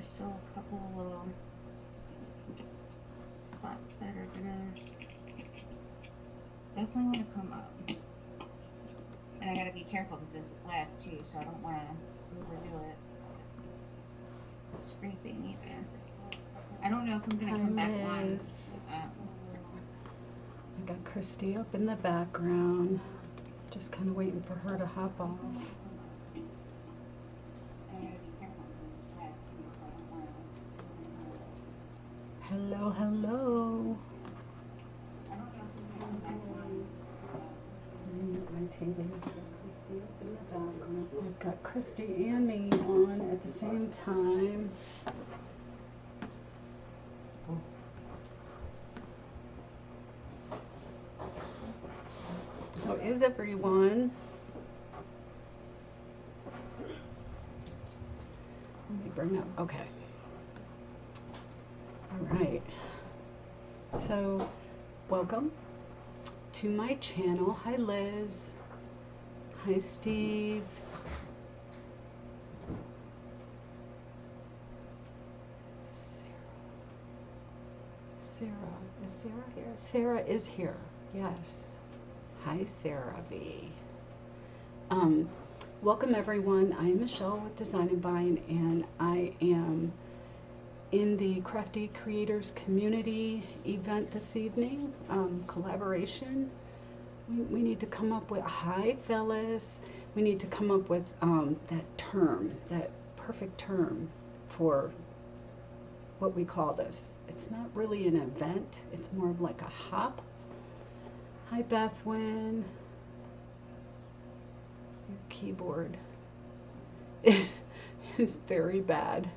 there's still a couple little spots that are gonna definitely want to come up. And I gotta be careful because this is glass too, so I don't want to overdo it. Scraping either. I don't know if I'm gonna come back on. I got Kristy up in the background, just kind of waiting for her to hop off. Hello, hello. My TV. We've got Kristy and me on at the same time. How is everyone? Let me bring up, okay. All right. So, welcome to my channel. Hi, Liz. Hi, Steve. Sarah. Is Sarah here? Sarah is here. Yes. Hi, Sarah B. Welcome everyone. I'm Michelle with Design&Vine, and I am in the Crafty Creators Community event this evening. Collaboration. We need to come up with, hi Phyllis, we need to come up with that term, that perfect term for what we call this. It's not really an event, it's more of like a hop. Hi Bethwyn. Your keyboard is very bad.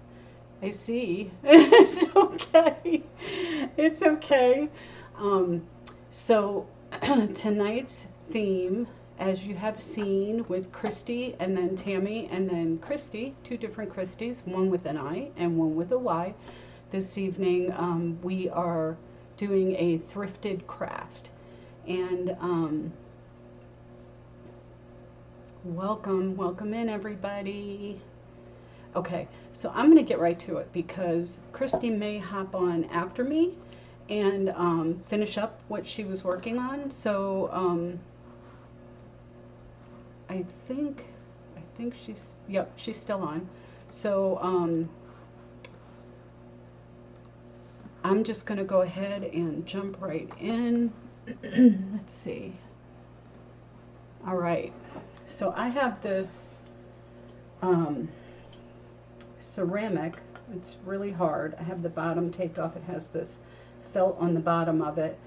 I see. It's okay. It's okay. So tonight's theme, as you have seen with Kristy and then Tammy and then Kristy, two different Kristys, one with an I and one with a Y. This evening we are doing a thrifted craft. And welcome in everybody. Okay, so I'm going to get right to it because Kristy may hop on after me and finish up what she was working on. So I think she's, yep, she's still on. So I'm just going to go ahead and jump right in. Let's see. All right, so I have this ceramic. It's really hard. I have the bottom taped off. It has this felt on the bottom of it,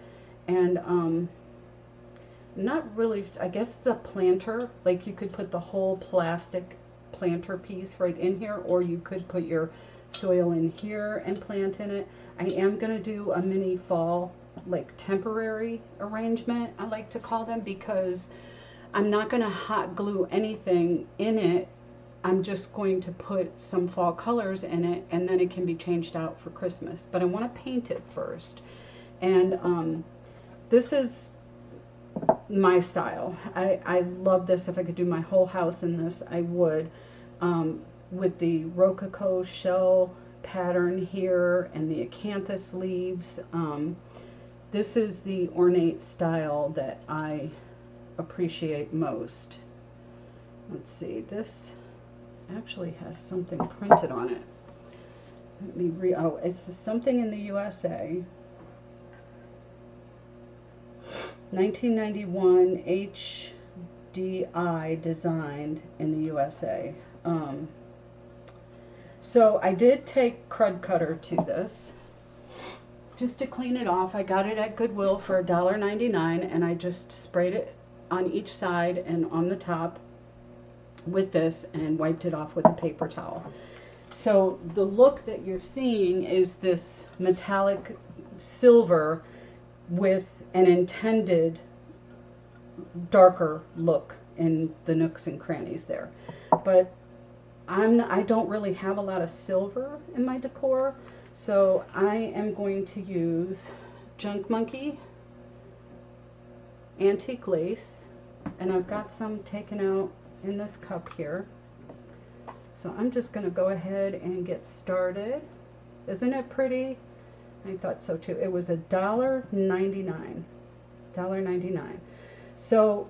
and not really, I guess it's a planter. Like you could put the whole plastic planter piece right in here, or you could put your soil in here and plant in it. I am going to do a mini fall, like temporary arrangement, I like to call them, because I'm not going to hot glue anything in it. I'm just going to put some fall colors in it, and then it can be changed out for Christmas. But I want to paint it first. And this is my style. I love this. If I could do my whole house in this, I would. With the Rococo shell pattern here and the acanthus leaves. This is the ornate style that I appreciate most. Let's see, this actually has something printed on it. Let me read. Oh, it's something in the USA. 1991 HDI designed in the USA. So I did take Crud Cutter to this just to clean it off. I got it at Goodwill for $1.99, and I just sprayed it on each side and on the top with this and wiped it off with a paper towel. So the look that you're seeing is this metallic silver with an intended darker look in the nooks and crannies there. But I don't really have a lot of silver in my decor, so I am going to use Junk Monkey Antique Lace, and I've got some taken out in this cup here. So So I'm just going to go ahead and get started. Isn't it pretty? I thought so too. It was $1.99. $1.99. So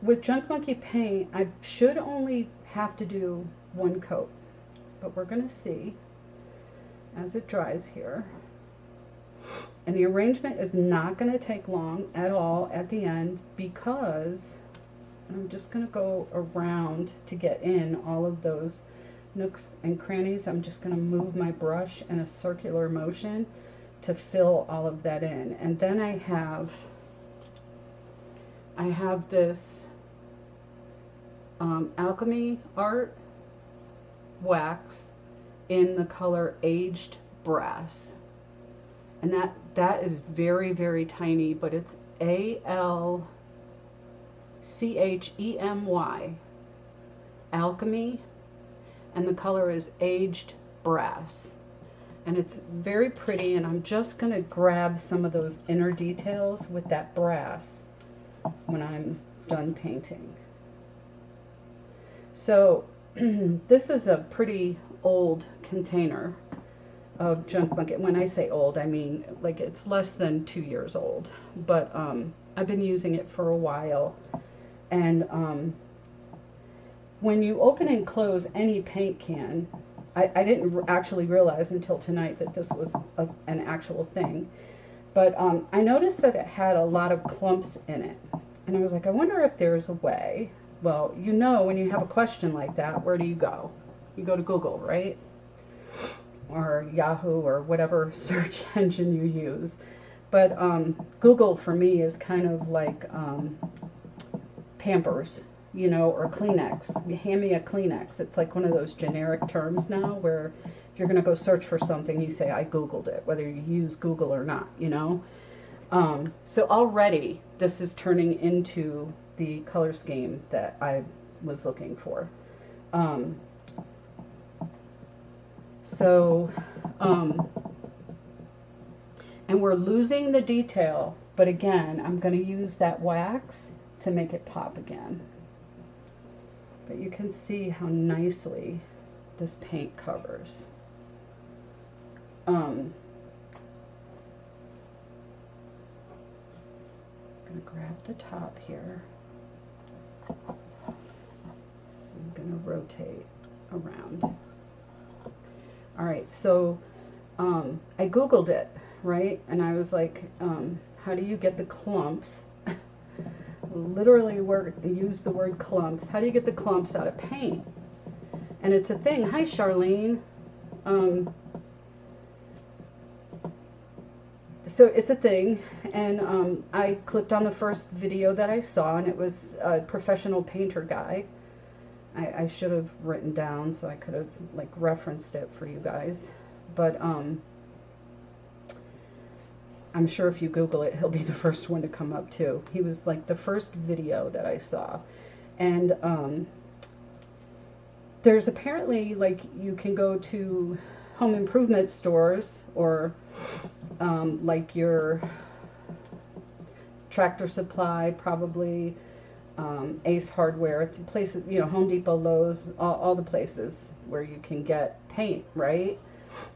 with Junk Monkey paint, I should only have to do one coat, but we're going to see as it dries here. And the arrangement is not going to take long at all at the end, because I'm just going to go around to get in all of those nooks and crannies. I'm just going to move my brush in a circular motion to fill all of that in. And then I have this Alchemy Art wax in the color Aged Brass, and that is very, very tiny, but it's ALCHEMY, Alchemy, and the color is Aged Brass, and it's very pretty. And I'm just going to grab some of those inner details with that brass when I'm done painting. So this is a pretty old container of Junk Monkey. When I say old, I mean like it's less than 2 years old, but I've been using it for a while. And when you open and close any paint can, I didn't actually realize until tonight that this was an actual thing, but I noticed that it had a lot of clumps in it, and I was like, I wonder if there's a way. Well, you know, when you have a question like that, where do you go? You go to Google, right? Or Yahoo, or whatever search engine you use. But Google for me is kind of like Pampers, you know, or Kleenex. You hand me a Kleenex. It's like one of those generic terms now where if you're going to go search for something, you say, I Googled it, whether you use Google or not, you know. So already this is turning into the color scheme that I was looking for. And we're losing the detail, but again, I'm going to use that wax to make it pop again. But you can see how nicely this paint covers. I'm going to grab the top here. I'm going to rotate around. All right, so I Googled it, right? And I was like, how do you get the clumps? Literally use the word clumps. How do you get the clumps out of paint? And it's a thing. Hi, Charlene. So it's a thing, and I clicked on the first video that I saw, and it was a professional painter guy. I should have written down so I could have like referenced it for you guys, but I'm sure if you Google it, he'll be the first one to come up too. He was like the first video that I saw, and there's apparently like you can go to home improvement stores or like your Tractor Supply, probably Ace Hardware, places, you know, Home Depot, Lowe's, all the places where you can get paint, right?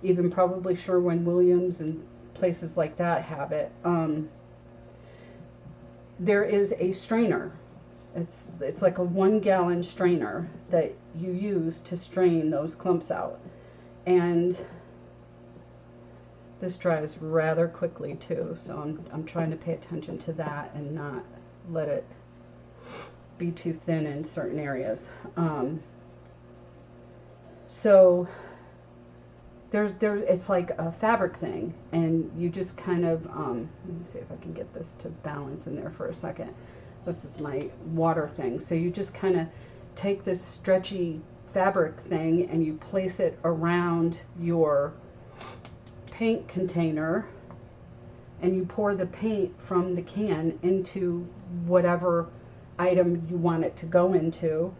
Even probably Sherwin-Williams and places like that have it. There is a strainer. It's like a 1 gallon strainer that you use to strain those clumps out. And this dries rather quickly too, so I'm trying to pay attention to that and not let it be too thin in certain areas. So it's like a fabric thing, and you just kind of let me see if I can get this to balance in there for a second. This is my water thing. So you just kind of take this stretchy fabric thing and you place it around your paint container, and you pour the paint from the can into whatever item you want it to go into,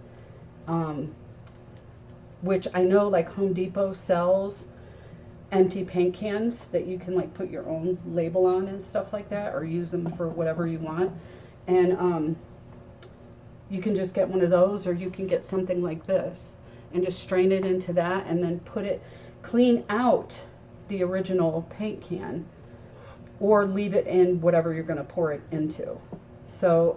which I know like Home Depot sells empty paint cans that you can like put your own label on and stuff like that, or use them for whatever you want. And you can just get one of those, or you can get something like this. and just strain it into that, and then clean out the original paint can, or leave it in whatever you're going to pour it into. So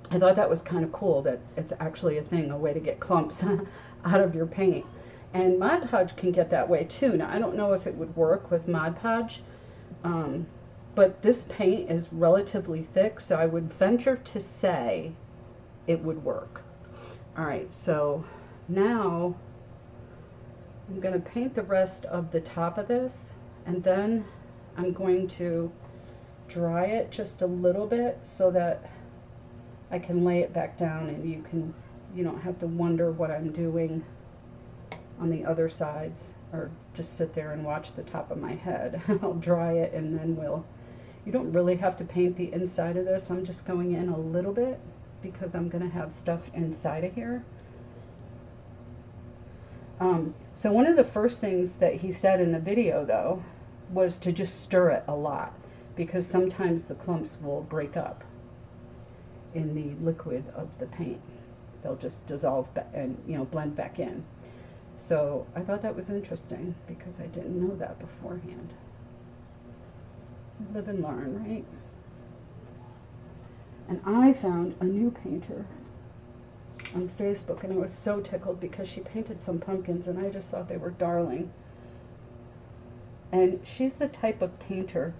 I thought that was kind of cool that it's actually a thing, a way to get clumps out of your paint. And Mod Podge can get that way too. Now I don't know if it would work with Mod Podge, but this paint is relatively thick, so I would venture to say it would work. Alright, so now I'm going to paint the rest of the top of this, and then I'm going to dry it just a little bit so that I can lay it back down, and you don't have to wonder what I'm doing on the other sides, or just sit there and watch the top of my head. I'll dry it, and then you don't really have to paint the inside of this. I'm just going in a little bit because I'm going to have stuff inside of here. So one of the first things that he said in the video, though, was to just stir it a lot, because sometimes the clumps will break up in the liquid of the paint. They'll just dissolve and blend back in. So I thought that was interesting because I didn't know that beforehand. Live and learn, right? And I found a new painter on Facebook, and I was so tickled because she painted some pumpkins, and I just thought they were darling. And she's the type of painter,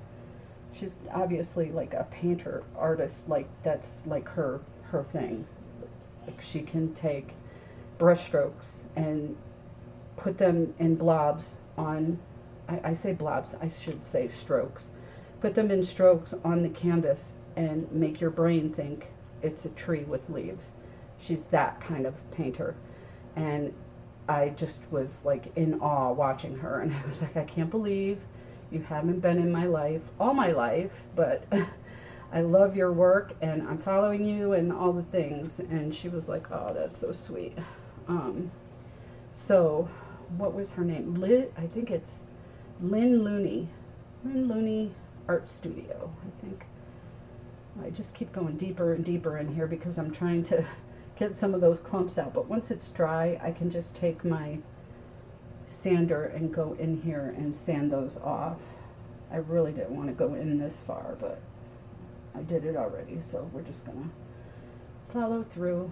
she's obviously like a painter artist, like that's like her thing. Like she can take brush strokes and put them in blobs on, I say blobs, I should say strokes. Put them in strokes on the canvas and make your brain think it's a tree with leaves. She's that kind of painter. And I just was like in awe watching her, and I was like, I can't believe you haven't been in my life all my life, but I love your work and I'm following you and all the things. And she was like, oh, that's so sweet. So what was her name? I think it's Lynn Looney. Lynn Looney Art Studio, I think. I just keep going deeper and deeper in here because I'm trying to get some of those clumps out. But once it's dry, I can just take my sander and go in here and sand those off. I really didn't want to go in this far, but I did it already, so we're just gonna follow through.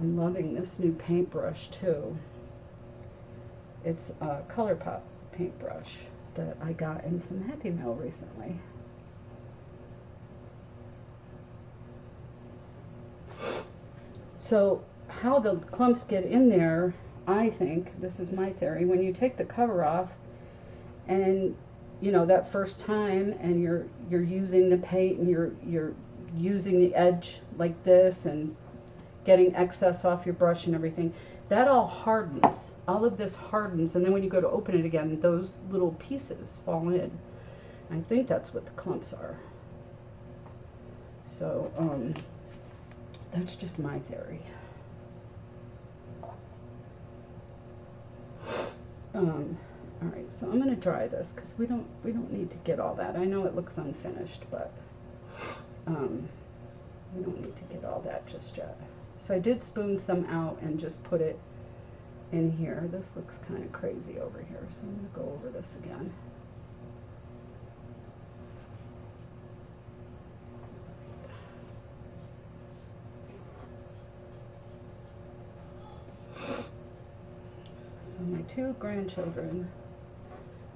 I'm loving this new paintbrush too. It's a ColourPop paintbrush that I got in some Happy Mail recently. So how the clumps get in there, I think, this is my theory, when you take the cover off and that first time, and you're using the paint and you're using the edge like this and getting excess off your brush and everything, that all hardens. All of this hardens, and then when you go to open it again, those little pieces fall in. I think that's what the clumps are. So that's just my theory. All right, so I'm going to dry this because we don't need to get all that. I know it looks unfinished, but we don't need to get all that just yet. So I did spoon some out and just put it in here. This looks kind of crazy over here, so I'm going to go over this again. So my two grandchildren,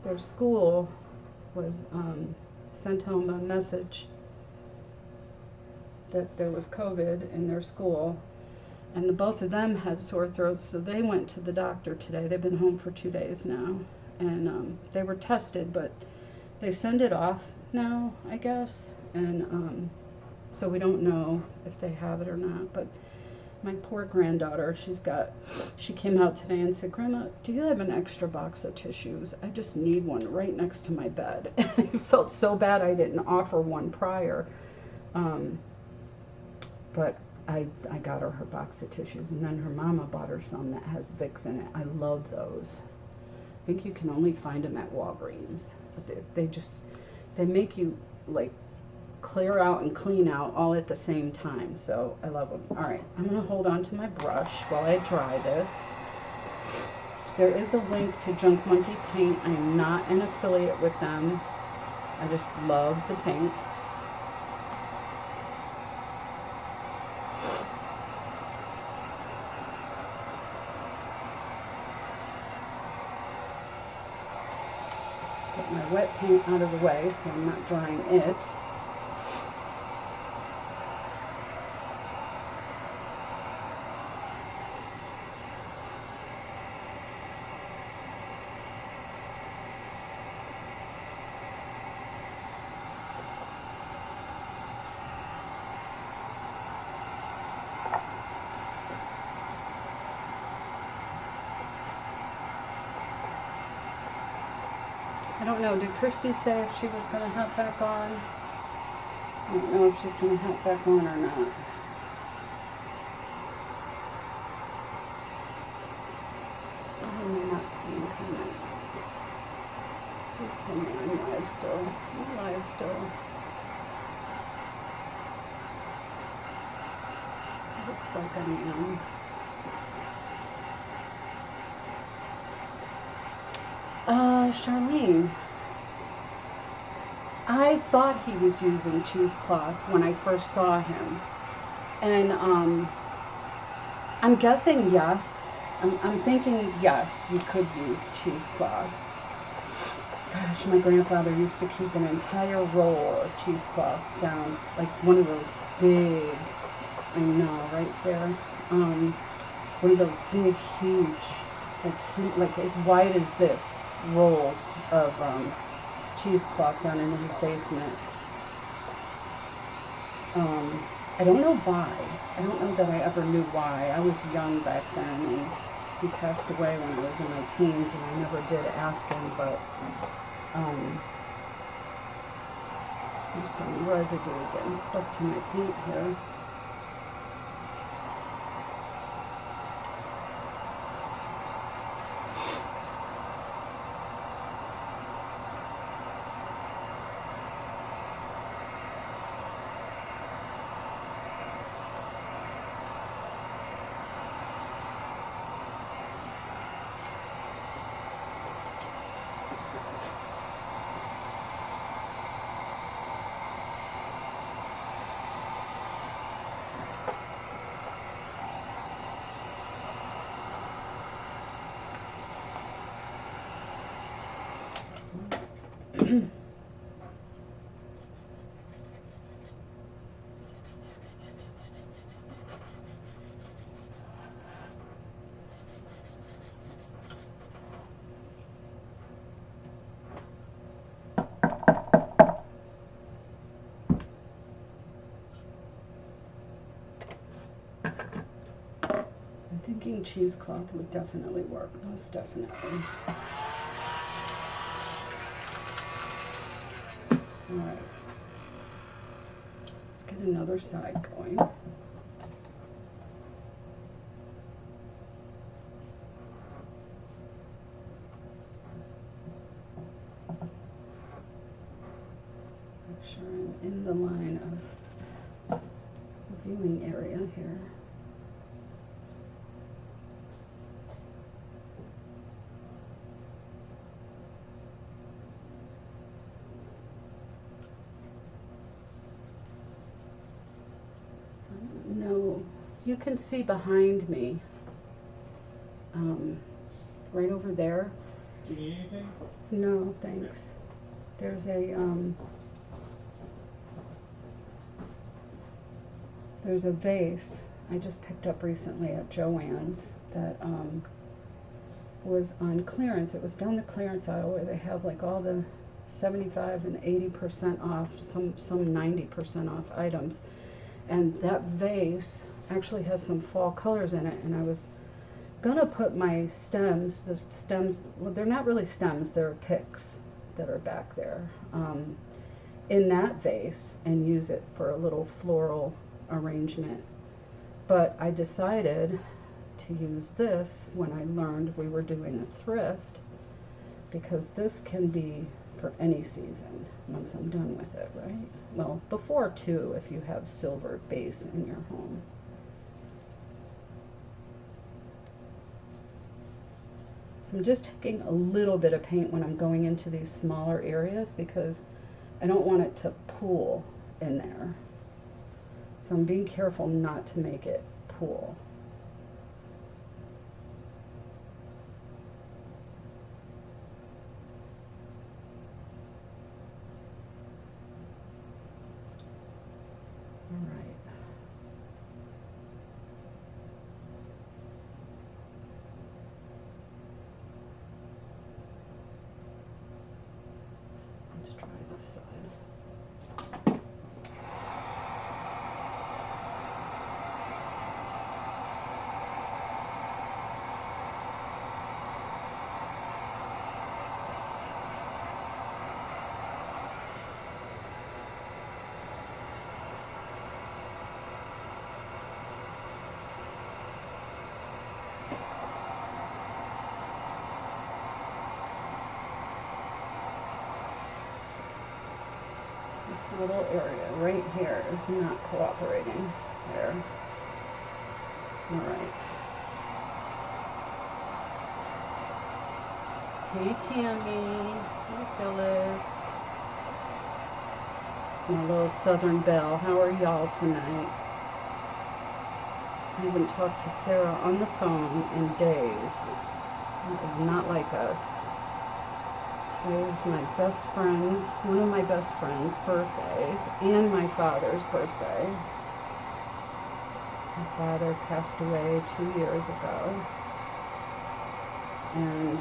their school was sent home a message that there was COVID in their school, and the both of them had sore throats, so they went to the doctor today. They've been home for 2 days now, and they were tested, but they send it off now, I guess, and so we don't know if they have it or not. But my poor granddaughter, she came out today and said, Grandma, do you have an extra box of tissues? I just need one right next to my bed. I felt so bad I didn't offer one prior. But I got her box of tissues, and then her mama bought her some that has Vicks in it. I love those. I think you can only find them at Walgreens. But they make you like clear out and clean out all at the same time. So I love them. All right, I'm going to hold on to my brush while I dry this. There is a link to Junk Monkey Paint. I am not an affiliate with them. I just love the paint. Put my wet paint out of the way so I'm not drying it. I don't know, did Kristy say if she was going to hop back on? I don't know if she's going to hop back on or not. Why am I not seeing comments? Please tell me I'm live still. I'm live still. Looks like I am. Charlene, I thought he was using cheesecloth when I first saw him, and I'm guessing yes. I'm thinking yes, you could use cheesecloth. Gosh, my grandfather used to keep an entire roll of cheesecloth down, like one of those big, I know, right, Sarah? One of those big, huge, like as wide as this, rolls of cheesecloth down in his basement. I don't know why. I don't know that I ever knew why. I was young back then, and he passed away when I was in my teens, and I never did ask him, but there's some residue getting stuck to my paint here. Thinking cheesecloth would definitely work, most definitely. Alright, let's get another side going. Make sure I'm in the line of the viewing area here. You can see behind me, right over there. Do you need anything? No, thanks. There's a vase I just picked up recently at Joann's that was on clearance. It was down the clearance aisle where they have like all the 75 and 80% off, some 90% off items. And that vase actually has some fall colors in it, and I was gonna put my stems, well, they're not really stems, they're picks that are back there, in that vase and use it for a little floral arrangement. But I decided to use this when I learned we were doing a thrift, because this can be for any season once I'm done with it, right? Well, before too, if you have silver base in your home. So I'm just taking a little bit of paint when I'm going into these smaller areas because I don't want it to pool in there. So I'm being careful not to make it pool. All right. Let's try this side. This little area right here is not cooperating. There. All right. Hey Tammy. Hey Phyllis. My little Southern Belle. How are y'all tonight? I haven't talked to Sarah on the phone in days. It is not like us. Today's my best friend's, one of my best friend's birthdays, and my father's birthday. My father passed away 2 years ago. And,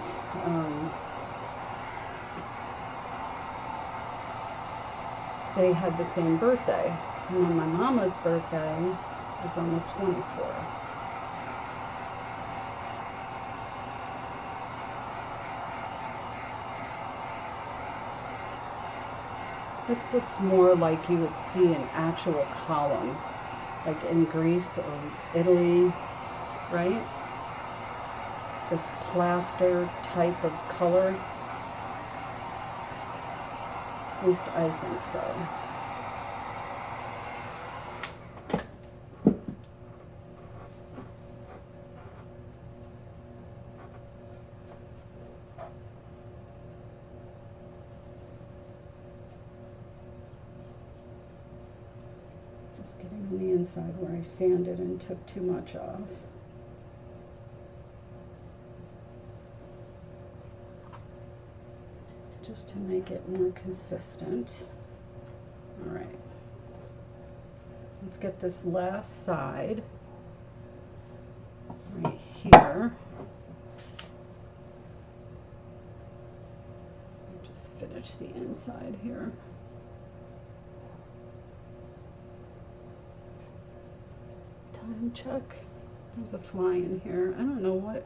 they had the same birthday. And then my mama's birthday was on the 24th. This looks more like you would see an actual column, like in Greece or Italy, right? This plaster type of color. At least I think so. Just getting on the inside where I sanded and took too much off. Just to make it more consistent. All right. Let's get this last side right here. Just finish the inside here. Time check. There's a fly in here. I don't know what.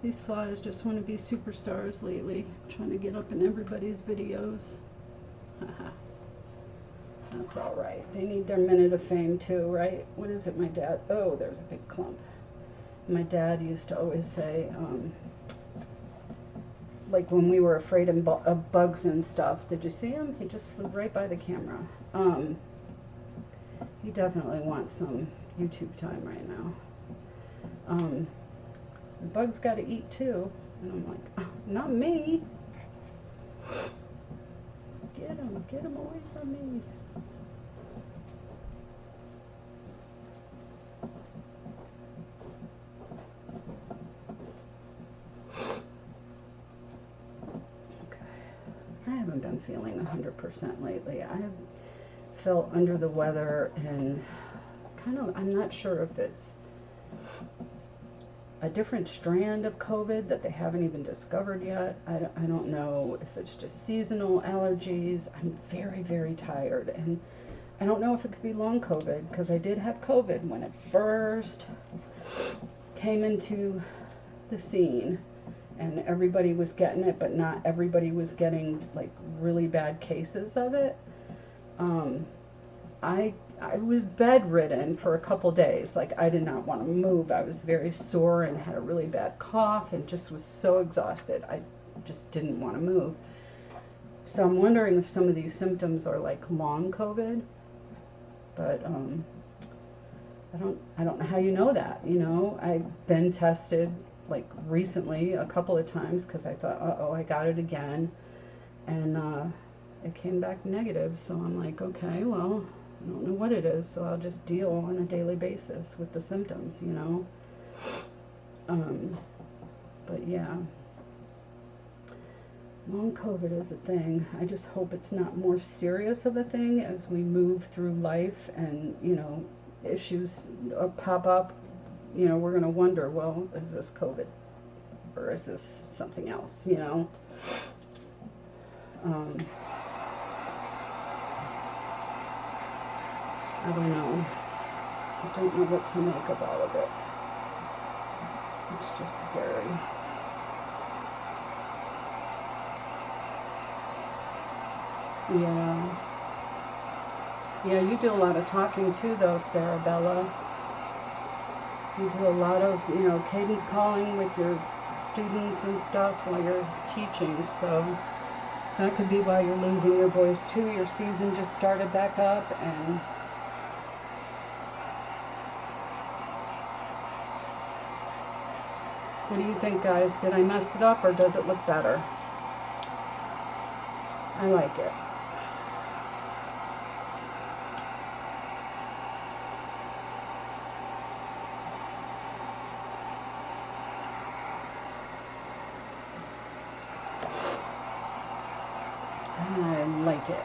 These flies just want to be superstars lately. Trying to get up in everybody's videos. That's all right. They need their minute of fame too, right? What is it, my dad? Oh, there's a big clump. My dad used to always say, like when we were afraid of bugs and stuff. Did you see him? He just flew right by the camera. He definitely wants some YouTube time right now. The bugs got to eat too. And I'm like, oh, not me. Get him away from me. Okay. I haven't been feeling 100% lately. I have felt under the weather and kind of, I'm not sure if it's a different strand of COVID that they haven't even discovered yet. I don't know if it's just seasonal allergies. I'm very, very tired. And I don't know if it could be long COVID, because I did have COVID when it first came into the scene. And everybody was getting it, but not everybody was getting like really bad cases of it. I was bedridden for a couple days. Like, I did not want to move. I was very sore and had a really bad cough and just was so exhausted. I just didn't want to move. So I'm wondering if some of these symptoms are like long COVID, but I don't know how you know that. You know, I've been tested like recently a couple of times because I thought, uh-oh, I got it again, and it came back negative. So I'm like, okay, well, I don't know what it is, so I'll just deal on a daily basis with the symptoms, you know. But yeah, long COVID is a thing. I just hope it's not more serious of a thing as we move through life and, you know, issues pop up. You know, we're going to wonder, well, is this COVID or is this something else, you know? I don't know. I don't know what to make of all of it. It's just scary. Yeah. Yeah, you do a lot of talking too, though, Sarah Bella. You do a lot of, you know, cadence calling with your students and stuff while you're teaching, so that could be why you're losing your voice too. Your season just started back up, and what do you think, guys? Did I mess it up or does it look better? I like it. I like it.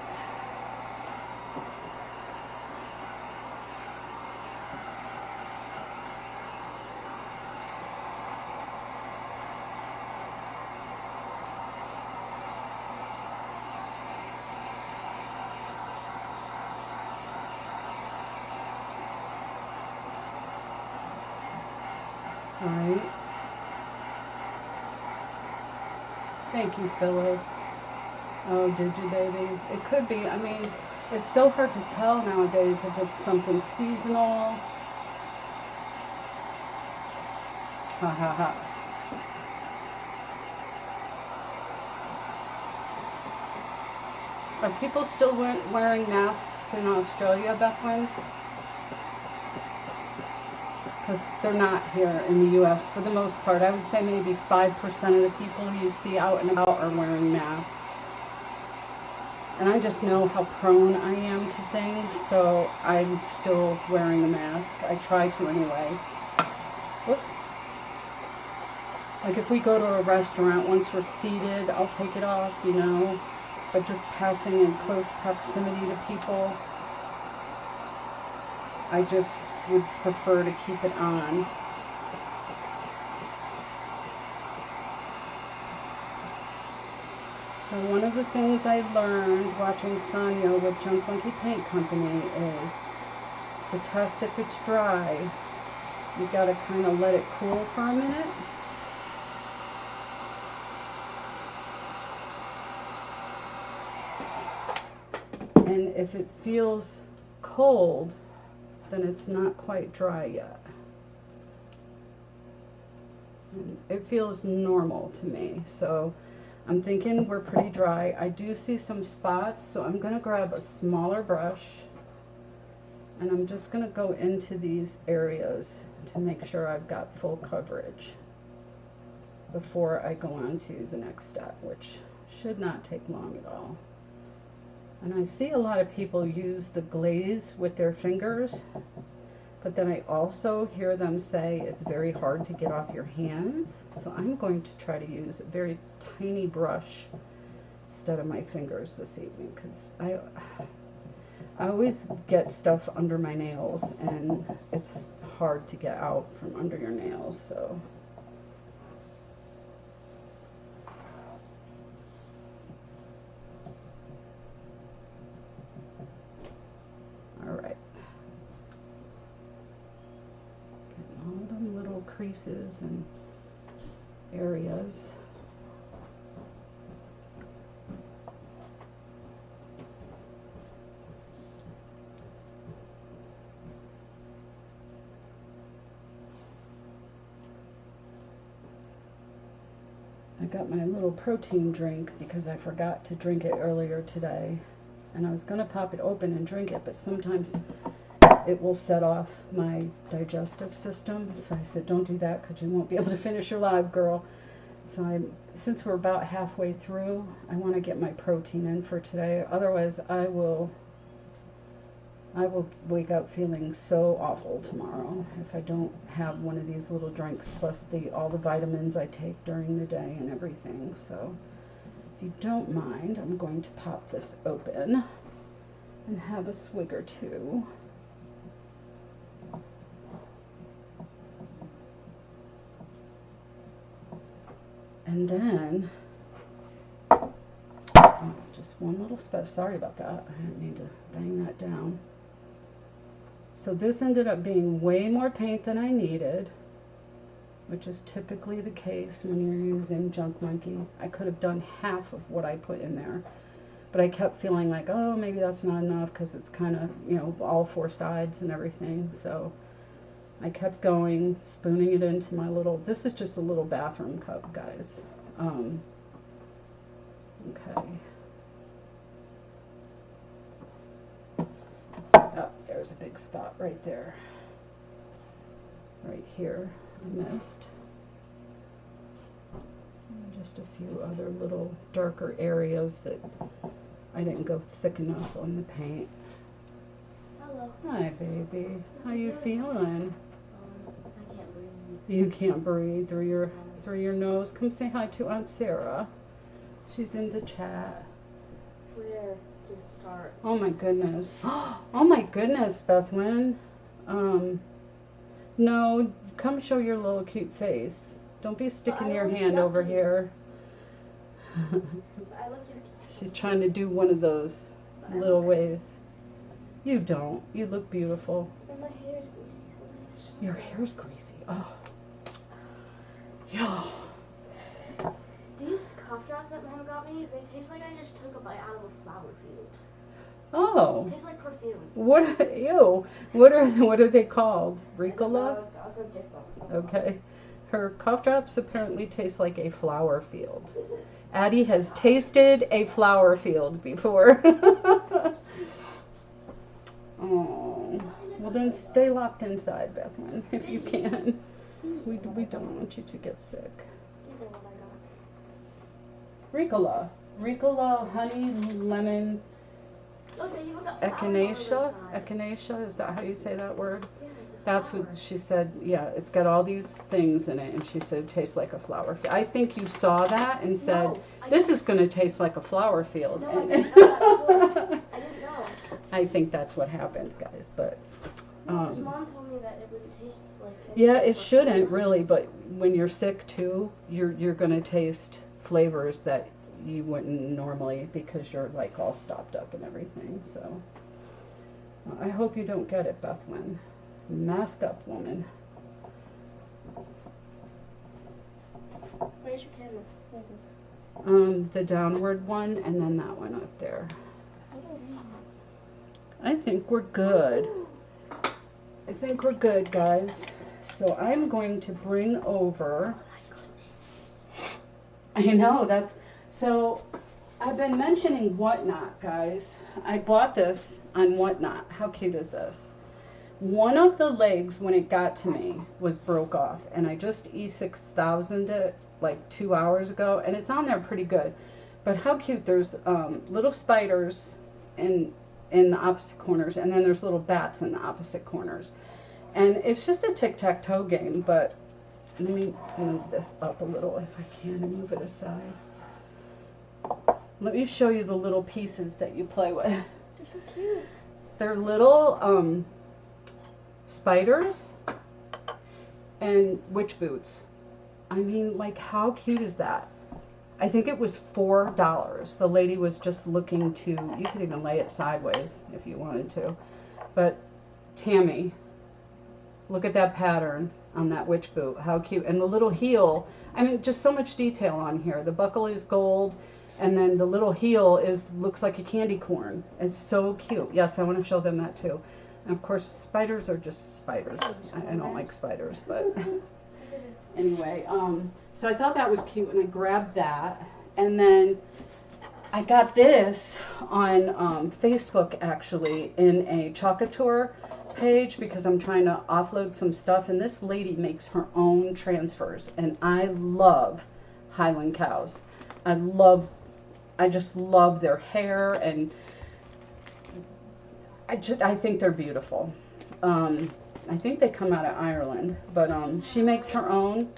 Right. Thank you, Phyllis. Oh, did you, baby? It could be. I mean, it's so hard to tell nowadays if it's something seasonal. Ha ha ha. Are people still wearing masks in Australia, Bethwyn? Because they're not here in the U.S. for the most part. I would say maybe 5% of the people you see out and about are wearing masks. And I just know how prone I am to things, so I'm still wearing a mask. I try to anyway. Whoops. Like if we go to a restaurant, once we're seated, I'll take it off, you know. But just passing in close proximity to people, I just would prefer to keep it on. So one of the things I learned watching Sonia with Junk Monkey Paint Company is to test if it's dry, you gotta kind of let it cool for a minute. And if it feels cold, then it's not quite dry yet. And it feels normal to me, so I'm thinking we're pretty dry. I do see some spots, so I'm going to grab a smaller brush and I'm just going to go into these areas to make sure I've got full coverage before I go on to the next step, which should not take long at all. And I see a lot of people use the glaze with their fingers, but then I also hear them say it's very hard to get off your hands. So I'm going to try to use a very tiny brush instead of my fingers this evening, because I always get stuff under my nails and it's hard to get out from under your nails. So all right. All them little creases and areas. I got my little protein drink because I forgot to drink it earlier today. And I was going to pop it open and drink it, but sometimes it will set off my digestive system. So I said, don't do that because you won't be able to finish your live, girl. So since we're about halfway through, I want to get my protein in for today. Otherwise, I will wake up feeling so awful tomorrow if I don't have one of these little drinks plus all the vitamins I take during the day and everything. So if you don't mind, I'm going to pop this open and have a swig or two. And then, just one little spot. Sorry about that. I didn't mean to bang that down. So this ended up being way more paint than I needed, which is typically the case when you're using Junk Monkey. I could have done half of what I put in there, but I kept feeling like, oh, maybe that's not enough because it's kind of, you know, all four sides and everything. So I kept going, spooning it into my little, this is just a little bathroom cup, guys. Okay. Oh, there's a big spot right there. Right here, I missed. And just a few other little darker areas that I didn't go thick enough on the paint. Hello. Hi, baby. How you feeling? I can't breathe. You can't breathe through your nose. Come say hi to Aunt Sarah. She's in the chat. Where does it start? Oh my goodness. Oh my goodness, Bethlyn. No, come show your little cute face. Don't be sticking your hand over here. I look at She's trying to do one of those little waves. You don't. You look beautiful. and my hair is greasy. So Your hair's greasy. Oh. Yeah. these cough drops that Mom got me, they taste like I just took a bite out of a flower field. Oh. It tastes like perfume. What? Ew. What are they called? Ricola? I'll go get them. Okay. Her cough drops apparently taste like a flower field. Addie has tasted a flower field before. Oh. Well, then stay locked inside, Bethlyn, if you can. We don't want you to get sick. These are what I got. Ricola. Ricola, honey, lemon, Look, they even got flowers on the echinacea. side. Echinacea, is that how you say that word? Yeah, it's a That's flower. what she said. Yeah, it's got all these things in it, and she said it tastes like a flower field. I think you saw that and said, No, I this didn't. is going to taste like a flower field. No, I And- did not. I didn't know. I think that's what happened, guys. But No, because Mom told me that it wouldn't taste like yeah, anything it but shouldn't flower. really. But when you're sick too, you're going to taste flavors that you wouldn't normally because you're like all stopped up and everything. So I hope you don't get it, Bethlyn. Mask up, woman. Where's your camera? Where is this? The downward one and then that one up there. What are these? I think we're good. I think we're good, guys. So I'm going to bring over. I know, that's, so I've been mentioning Whatnot, guys. I bought this on Whatnot. How cute is this? One of the legs, when it got to me, was broke off, and I just E6000'd it like 2 hours ago, and it's on there pretty good. But how cute, there's little spiders in the opposite corners, and then there's little bats in the opposite corners. And it's just a tic-tac-toe game, but let me move this up a little if I can and move it aside. Let me show you the little pieces that you play with. They're so cute. They're little spiders and witch boots. I mean, like, how cute is that? I think it was $4. The lady was just looking to, you could even lay it sideways if you wanted to. But Tammy, look at that pattern on that witch boot. How cute. And the little heel, I mean, just so much detail on here. The buckle is gold, and then the little heel looks like a candy corn. It's so cute. Yes, I want to show them that too. And of course, spiders are just spiders. I don't like spiders, but anyway, So I thought that was cute, and I grabbed that. And then I got this on Facebook, actually, in a Chocateur page, because I'm trying to offload some stuff. And this lady makes her own transfers, and I love Highland cows. I just love their hair, and I think they're beautiful. I think they come out of Ireland, but she makes her own,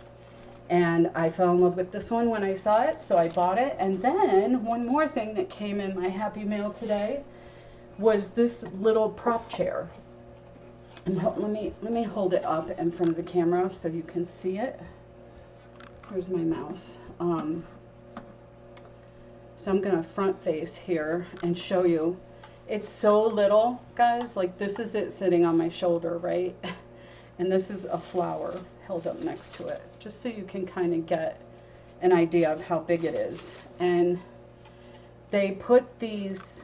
and I fell in love with this one when I saw it, so I bought it. And then one more thing that came in my Happy Mail today was this little prop chair. And let me hold it up in front of the camera so you can see it. Where's my mouse? So I'm gonna front face here and show you. It's so little, guys. Like, this is it sitting on my shoulder, right? And this is a flower held up next to it, just so you can kind of get an idea of how big it is. And they put this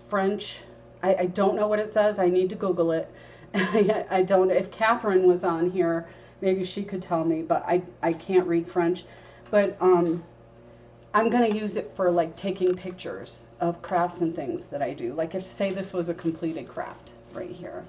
French, I don't know what it says. I need to Google it. I don't, if Catherine was on here, maybe she could tell me, but I can't read French. But I'm going to use it for, like, taking pictures of crafts and things that I do. Like, if, say, this was a completed craft right here.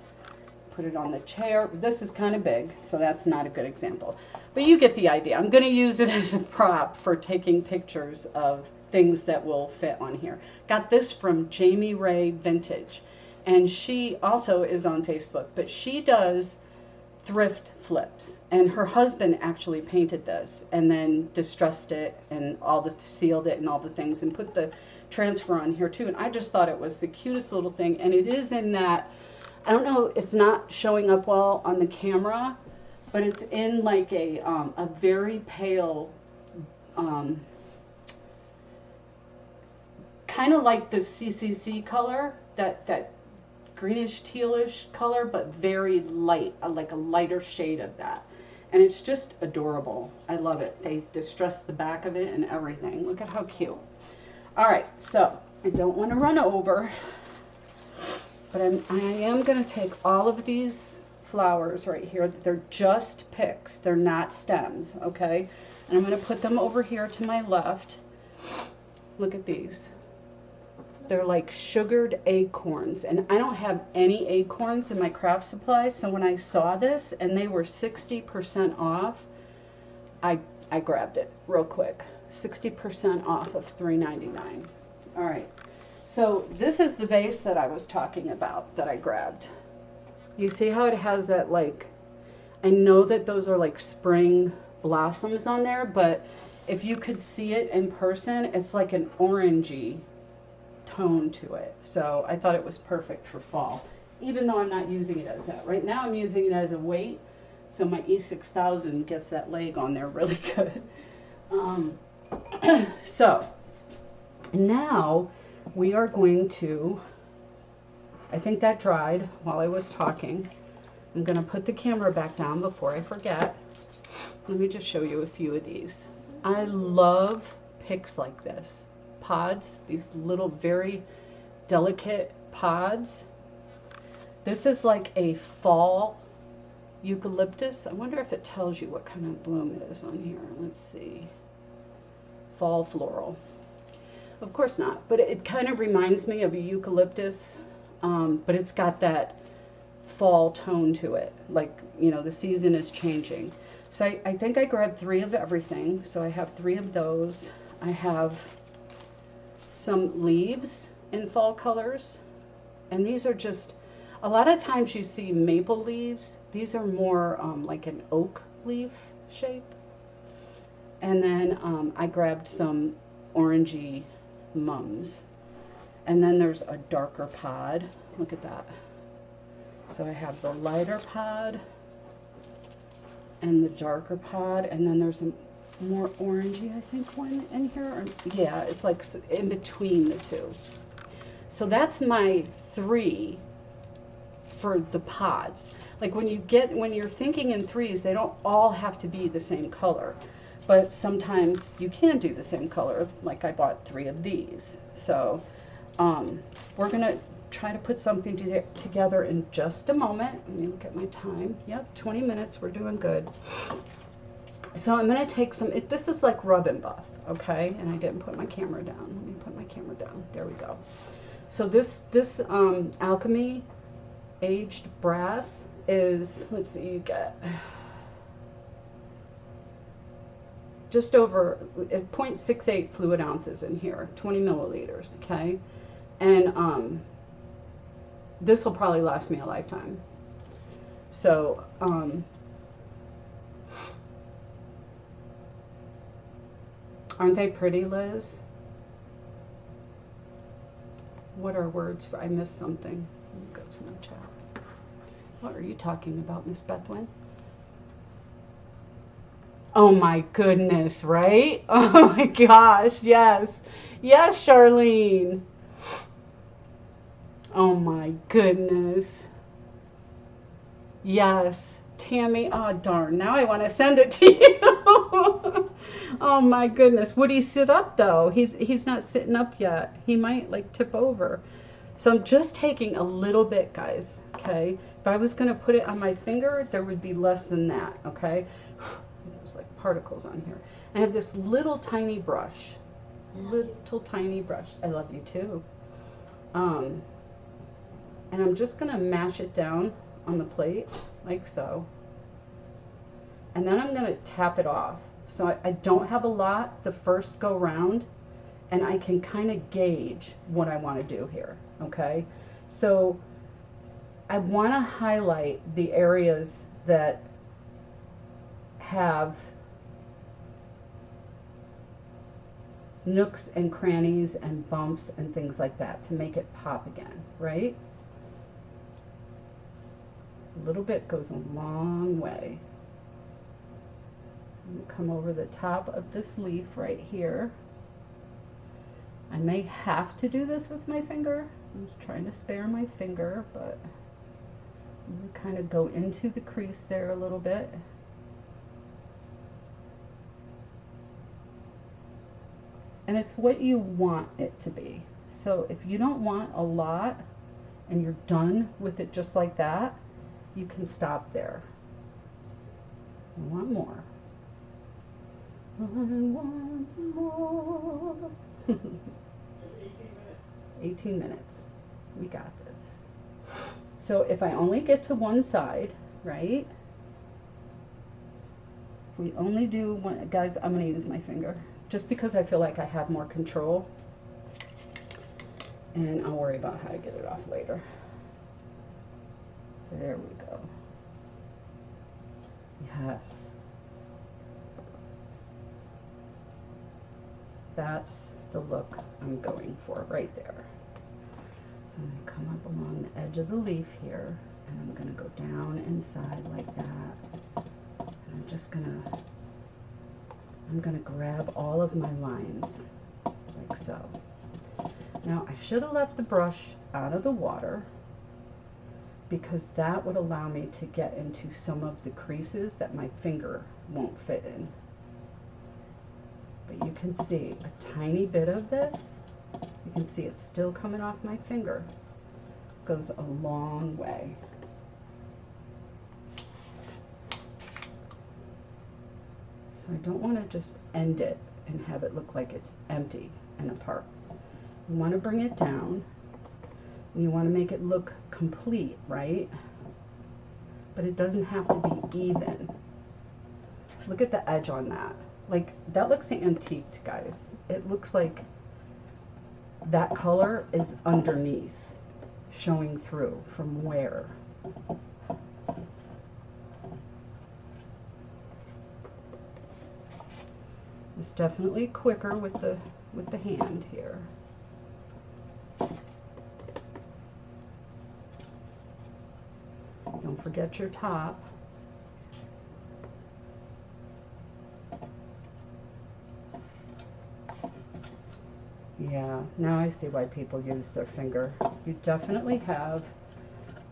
Put it on the chair. This is kind of big, so that's not a good example. But you get the idea. I'm going to use it as a prop for taking pictures of things that will fit on here. Got this from Jamie Ray Vintage. And she also is on Facebook, but she does thrift flips, and her husband actually painted this and then distressed it and sealed it and all the things, and put the transfer on here too. And I just thought it was the cutest little thing. And it is in that, I don't know, it's not showing up well on the camera, but it's in like a very pale, kind of like the CCC color, that greenish tealish color, but very light, like a lighter shade of that. And it's just adorable. I love it. They distressed the back of it and everything. Look at how cute. All right, so I don't want to run over, but I am going to take all of these flowers right here. They're just picks. They're not stems, okay? And I'm going to put them over here to my left. Look at these. They're like sugared acorns, and I don't have any acorns in my craft supply, so when I saw this and they were 60% off, I grabbed it real quick. 60% off of $3.99. All right, so this is the vase that I was talking about that I grabbed. You see how it has that, like, I know that those are like spring blossoms on there, but if you could see it in person, it's like an orangey tone to it. So I thought it was perfect for fall, even though I'm not using it as that. Right now I'm using it as a weight, so my E6000 gets that leg on there really good. So now we are going to, I think that dried while I was talking. I'm going to put the camera back down before I forget. Let me just show you a few of these. I love picks like this. Pods, these little very delicate pods. This is like a fall eucalyptus. I wonder if it tells you what kind of bloom it is on here. Let's see. Fall floral. Of course not, but it kind of reminds me of a eucalyptus, but it's got that fall tone to it. Like, you know, the season is changing. So I think I grabbed 3 of everything. So I have 3 of those. I have some leaves in fall colors, and these are just, a lot of times you see maple leaves. These are more like an oak leaf shape. And then I grabbed some orangey mums, and then there's a darker pod. Look at that. So I have the lighter pod and the darker pod, and then there's a more orangey, I think, one in here. Or, yeah, it's like in between the two. So that's my 3 for the pods. Like when you're thinking in 3s, they don't all have to be the same color, but sometimes you can do the same color. Like I bought 3 of these. So we're gonna try to put something together in just a moment. Let me look at my time. Yep, 20 minutes. We're doing good. So I'm going to take some, this is like rub and buff, okay? And I didn't put my camera down. Let me put my camera down. There we go. So this Alchemy aged brass is, let's see, you get just over 0.68 fluid ounces in here, 20 milliliters, okay? And this will probably last me a lifetime. So, aren't they pretty, Liz? What are words for, I missed something. Let me go to my chat. What are you talking about, Miss Bethwin? Oh my goodness, right? Oh my gosh, yes. Yes, Charlene. Oh my goodness. Yes. Tammy, oh darn, now I want to send it to you. Oh my goodness. Would he sit up though? He's not sitting up yet. He might like tip over. So I'm just taking a little bit, guys, okay? If I was going to put it on my finger, there would be less than that, okay? There's like particles on here. I have this little tiny brush. Little tiny brush. I love you too. And I'm just going to mash it down on the plate like so. And then I'm going to tap it off. So I don't have a lot the first go round, and I can kind of gauge what I want to do here, okay? So I want to highlight the areas that have nooks and crannies and bumps and things like that to make it pop again, right? A little bit goes a long way. I'm going to come over the top of this leaf right here. I may have to do this with my finger. I'm just trying to spare my finger, but I'm going to kind of go into the crease there a little bit. And it's what you want it to be. So if you don't want a lot and you're done with it just like that, you can stop there. I want more. I want more. 18 minutes. 18 minutes. We got this. So if I only get to one side, right? If we only do one, guys, I'm going to use my finger just because I feel like I have more control. And I'll worry about how to get it off later. There we go. Yes. That's the look I'm going for right there. So I'm going to come up along the edge of the leaf here, and I'm going to go down inside like that. And I'm going to grab all of my lines like so. Now I should have left the brush out of the water, because that would allow me to get into some of the creases that my finger won't fit in. But you can see a tiny bit of this. You can see it's still coming off my finger. Goes a long way. So I don't want to just end it and have it look like it's empty and apart. You want to bring it down. You want to make it look complete, right? But it doesn't have to be even. Look at the edge on that. Like, that looks antiqued, guys. It looks like that color is underneath, showing through from where. It's definitely quicker with the hand here. Don't forget your top. Yeah, now I see why people use their finger. You definitely have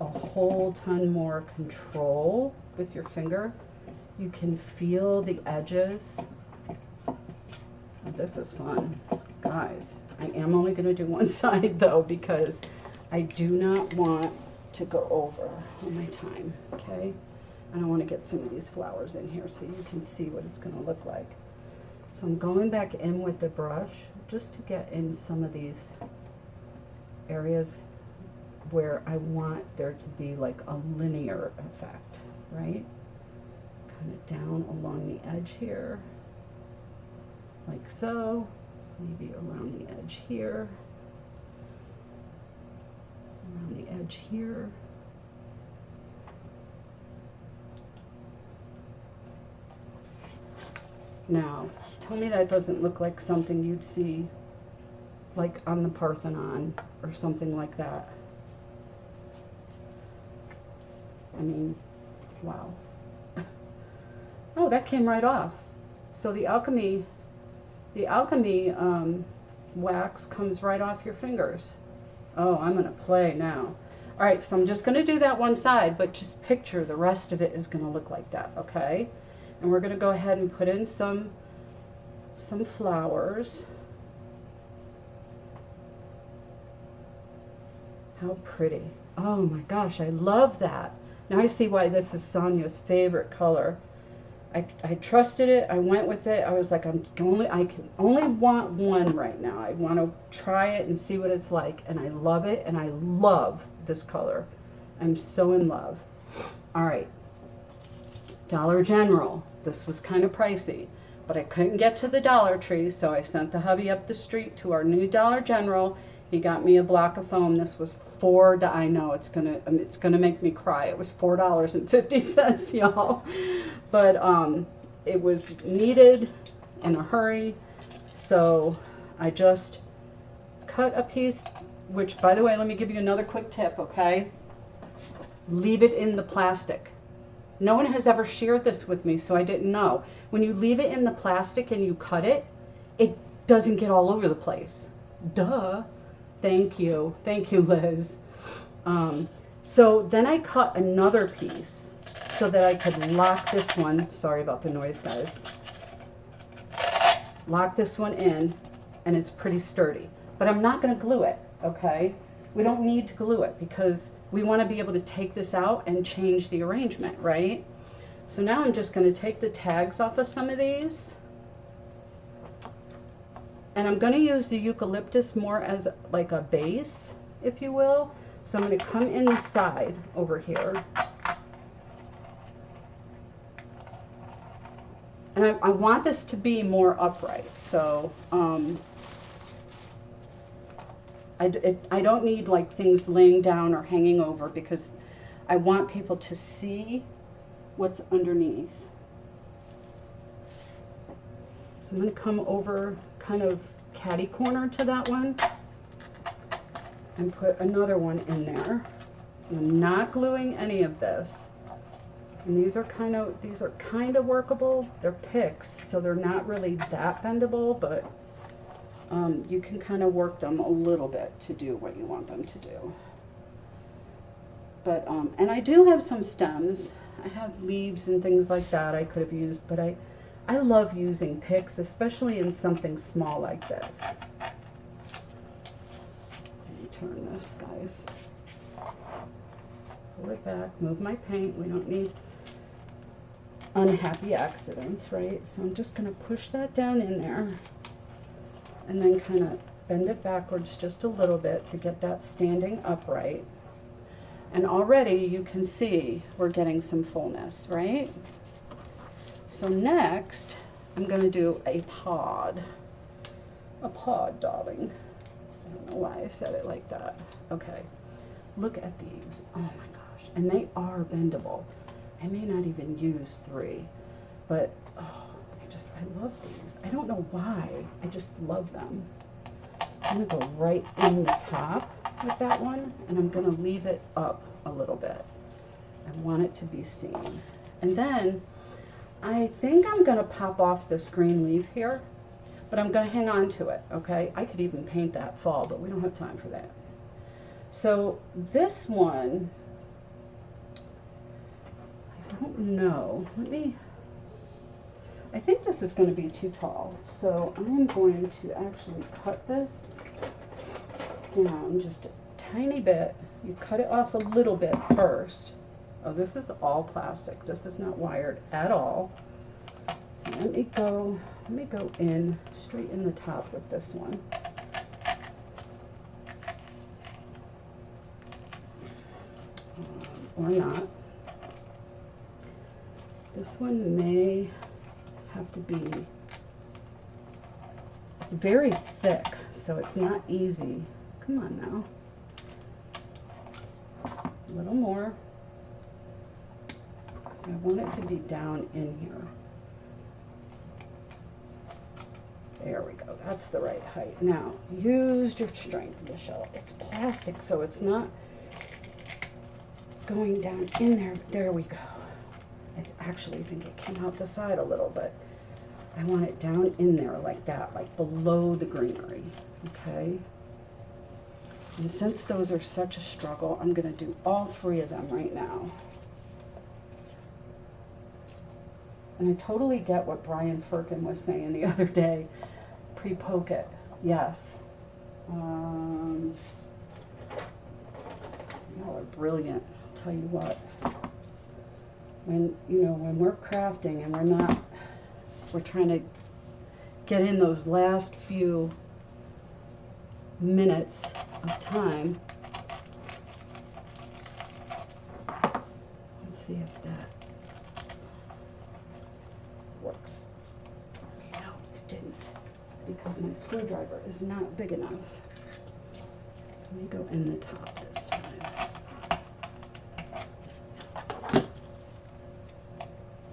a whole ton more control with your finger. You can feel the edges. This is fun, guys. I am only going to do one side though, because I do not want to go over on my time, okay? And I want to get some of these flowers in here so you can see what it's going to look like. So I'm going back in with the brush just to get in some of these areas where I want there to be like a linear effect, right? Kind of down along the edge here, like so. Maybe around the edge here, around the edge here. Now, tell me that doesn't look like something you'd see like on the Parthenon or something like that. I mean, wow. Oh, that came right off. So the alchemy wax comes right off your fingers. Oh, I'm gonna play now. All right, so I'm just gonna do that one side, but just picture the rest of it is gonna look like that, okay? And we're gonna go ahead and put in some flowers. How pretty. Oh my gosh, I love that. Now I see why this is Sonia's favorite color. I trusted it. I went with it. I was like, I can only want one right now. I want to try it and see what it's like. And I love it. And I love this color. I'm so in love. All right. Dollar General. This was kind of pricey, but I couldn't get to the Dollar Tree, so I sent the hubby up the street to our new Dollar General. He got me a block of foam. This was I know it's gonna make me cry. It was $4.50, y'all. But it was needed in a hurry, so I just cut a piece, which, by the way, let me give you another quick tip, okay? Leave it in the plastic. No one has ever shared this with me, so I didn't know. When you leave it in the plastic and you cut it, it doesn't get all over the place. Duh. Thank you, Liz. So then I cut another piece so that I could lock this one. Sorry about the noise, guys. Lock this one in, and it's pretty sturdy. But I'm not going to glue it, okay? We don't need to glue it because we want to be able to take this out and change the arrangement, right? So now I'm just going to take the tags off of some of these. And I'm going to use the eucalyptus more as like a base, if you will. So I'm going to come in the side over here. And I want this to be more upright. So I don't need like things laying down or hanging over because I want people to see what's underneath. So I'm going to come over kind of catty corner to that one and put another one in there. I'm not gluing any of this. And these are kind of workable. They're picks, so they're not really that bendable, but you can kind of work them a little bit to do what you want them to do. But and I do have some stems. I have leaves and things like that I could have used, but I love using picks, especially in something small like this. Let me turn this, guys. Pull it back, move my paint. We don't need unhappy accidents, right? So I'm just going to push that down in there and then kind of bend it backwards just a little bit to get that standing upright. And already you can see we're getting some fullness, right? So next, I'm going to do a pod. A pod, darling. I don't know why I said it like that. Okay. Look at these. Oh my gosh. And they are bendable. I may not even use 3, but oh, I love these. I don't know why. I just love them. I'm going to go right in the top with that one, and I'm going to leave it up a little bit. I want it to be seen. And then I think I'm going to pop off this green leaf here, but I'm going to hang on to it, okay? I could even paint that fall, but we don't have time for that. So this one, I don't know. I think this is going to be too tall. So I'm going to actually cut this down just a tiny bit. You cut it off a little bit first, Oh, this is all plastic. This is not wired at all. So let me go in straight in the top with this one. Or not. This one may have to be, it's very thick, so it's not easy. Come on now. A little more. So I want it to be down in here. There we go. That's the right height. Now, use your strength, Michelle. It's plastic, so it's not going down in there. There we go. I actually think it came out the side a little, but I want it down in there like that, like below the greenery, okay? And since those are such a struggle, I'm going to do all three of them right now. And I totally get what Brian Firkin was saying the other day. Pre-poke it. Yes. Y'all are brilliant. I'll tell you what. When, you know, when we're crafting and we're trying to get in those last few minutes of time. Let's see if that works. No, it didn't, because my screwdriver is not big enough. Let me go in the top this time.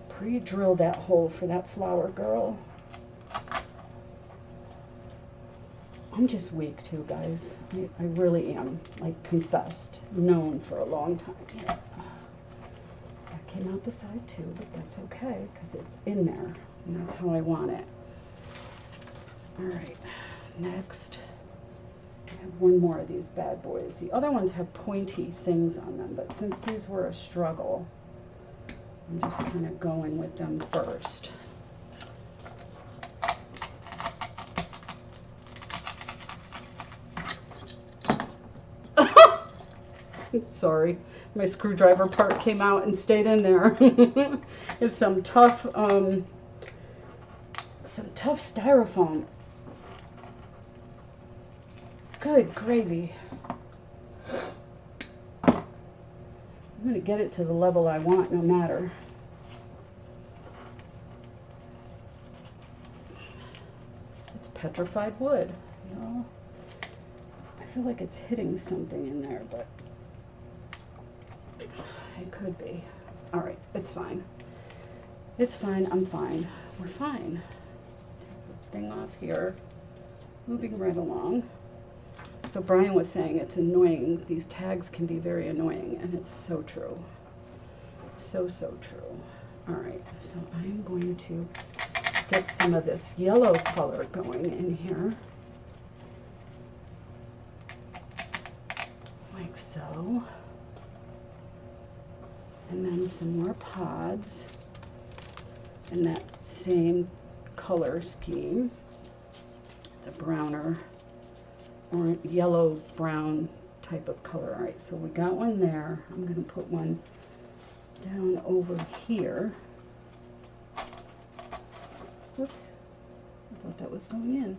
Pre-drill that hole for that flower, girl. I'm just weak too, guys. I really am, like, confessed, known for a long time. Yeah. That came out the side too, but that's okay, because it's in there, and that's how I want it. All right, next, I have one more of these bad boys. The other ones have pointy things on them, but since these were a struggle, I'm just kind of going with them first. Sorry, my screwdriver part came out and stayed in there. There's some tough styrofoam. Good gravy. I'm gonna get it to the level I want, no matter. It's petrified wood, you know. I feel like it's hitting something in there, but it could be. All right, it's fine. It's fine, I'm fine. We're fine. Take the thing off here. Moving right along. So Brian was saying it's annoying. These tags can be very annoying, and it's so true. So true. All right, so I'm going to get some of this yellow color going in here. Like so. And then some more pods in that same color scheme, the browner or yellow brown type of color. All right, so we got one there. I'm going to put one down over here. Whoops, I thought that was going in.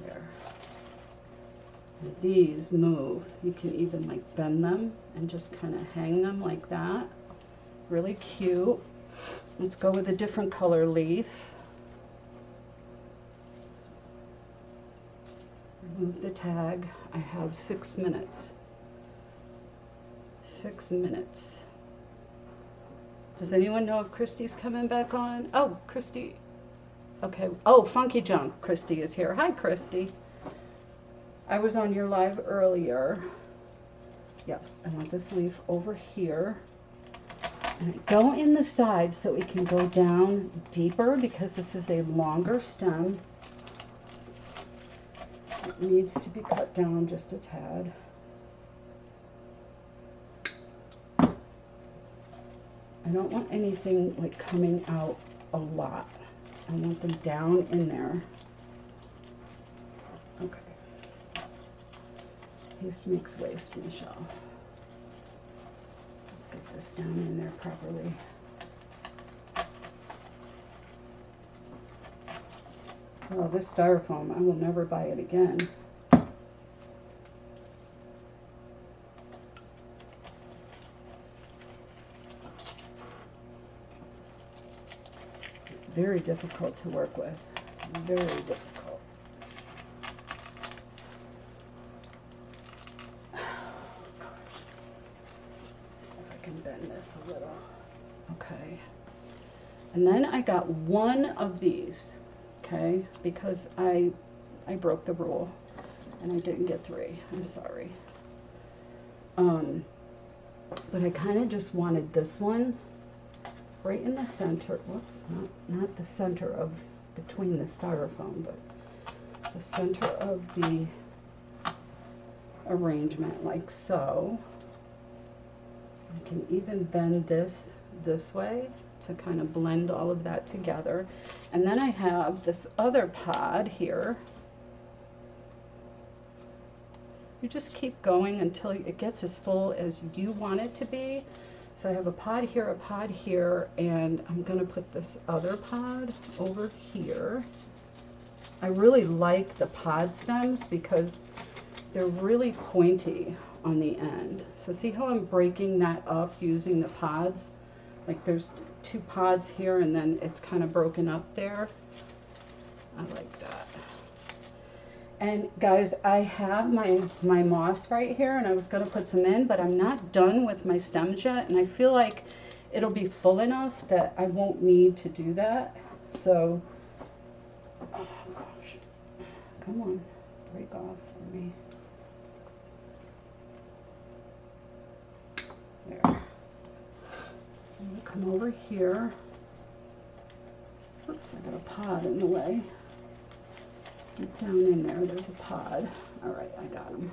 There. And these move. You can even like bend them and just kind of hang them like that. Really cute. Let's go with a different color leaf. Remove the tag. I have 6 minutes. 6 minutes. Does anyone know if Kristy's coming back on? Oh, Kristy. Okay. Oh, Funky Junk. Kristy is here. Hi, Kristy. I was on your live earlier. Yes, I want this leaf over here. And I go in the side so it can go down deeper because this is a longer stem. It needs to be cut down just a tad. I don't want anything like coming out a lot. I want them down in there. Okay. Haste makes waste, Michelle. Get this down in there properly. Oh, this styrofoam, I will never buy it again. It's very difficult to work with. Very difficult. Oh, gosh. See if I can bend this a little. Okay. And then I got one of these. Okay, because I broke the rule and I didn't get 3. I'm sorry. But I kind of just wanted this one right in the center. Whoops, not the center of between the styrofoam, but the center of the arrangement, like so. I can even bend this way to kind of blend all of that together. And then I have this other pod here. You just keep going until it gets as full as you want it to be. So I have a pod here, and I'm going to put this other pod over here. I really like the pod stems because they're really pointy on the end. So see how I'm breaking that up using the pods? Like there's 2 pods here and then it's kind of broken up there. I like that. And guys, I have my moss right here and I was gonna put some in, but I'm not done with my stems yet, and I feel like it'll be full enough that I won't need to do that. So, oh gosh, come on, break off for me. There. I'm going to come over here. Oops, I got a pod in the way. Get down in there, there's a pod. All right, I got them.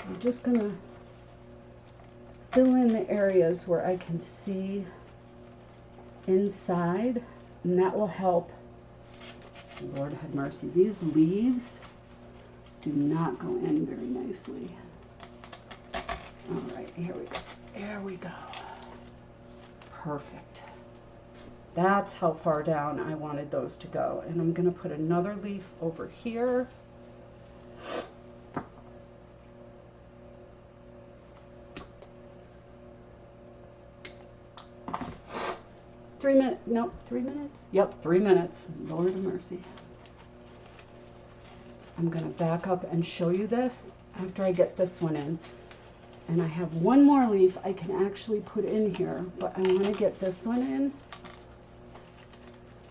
So I'm just going to fill in the areas where I can see inside, and that will help. Lord have mercy. These leaves do not go in very nicely. All right, here we go. There we go. Perfect. That's how far down I wanted those to go. And I'm going to put another leaf over here. 3 minutes. Nope, 3 minutes. Yep, 3 minutes. Lord of mercy. I'm going to back up and show you this after I get this one in. And I have one more leaf I can actually put in here, but I want to get this one in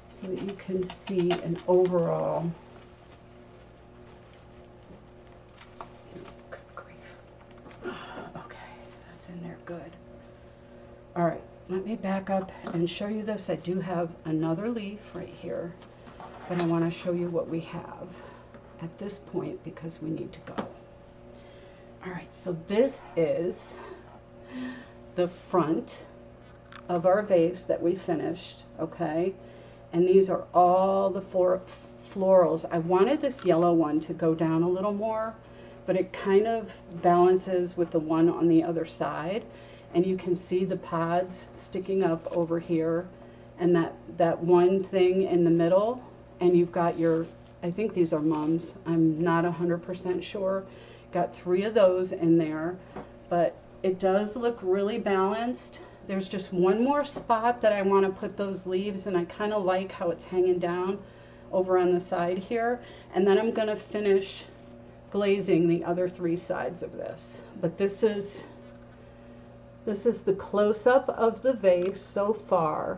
so that you can see an overall. Good grief. Okay, that's in there good. All right, let me back up and show you this. I do have another leaf right here, but I want to show you what we have at this point because we need to go. All right, so this is the front of our vase that we finished, okay? And these are all the 4 florals. I wanted this yellow one to go down a little more, but it kind of balances with the one on the other side. And you can see the pods sticking up over here and that one thing in the middle. And you've got your, I think these are mums. I'm not 100% sure. Got 3 of those in there, but it does look really balanced. There's just one more spot that I want to put those leaves, and I kind of like how it's hanging down over on the side here. And then I'm going to finish glazing the other 3 sides of this. But this is the close-up of the vase so far.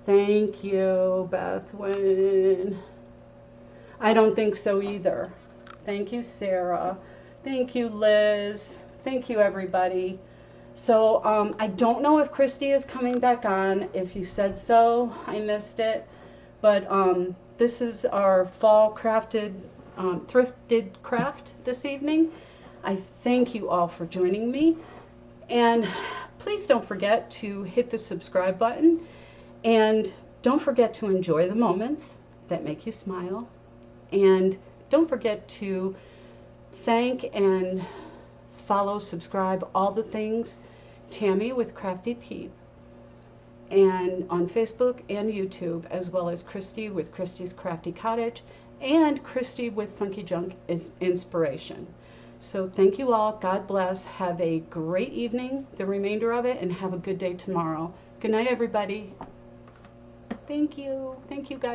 Thank you, Bethwyn. I don't think so either. Thank you, Sarah. Thank you, Liz. Thank you, everybody. So I don't know if Kristy is coming back on. If you said so, I missed it. But this is our fall thrifted craft this evening. I thank you all for joining me. And please don't forget to hit the subscribe button. And don't forget to enjoy the moments that make you smile. And don't forget to thank and follow, subscribe, all the things. Tammy with Crafty Peep, and on Facebook and YouTube, as well as Kristy with Kristy's Crafty Cottage, and Kristy with Funky Junk is Inspiration. So thank you all. God bless. Have a great evening, the remainder of it, and have a good day tomorrow. Good night, everybody. Thank you. Thank you, guys.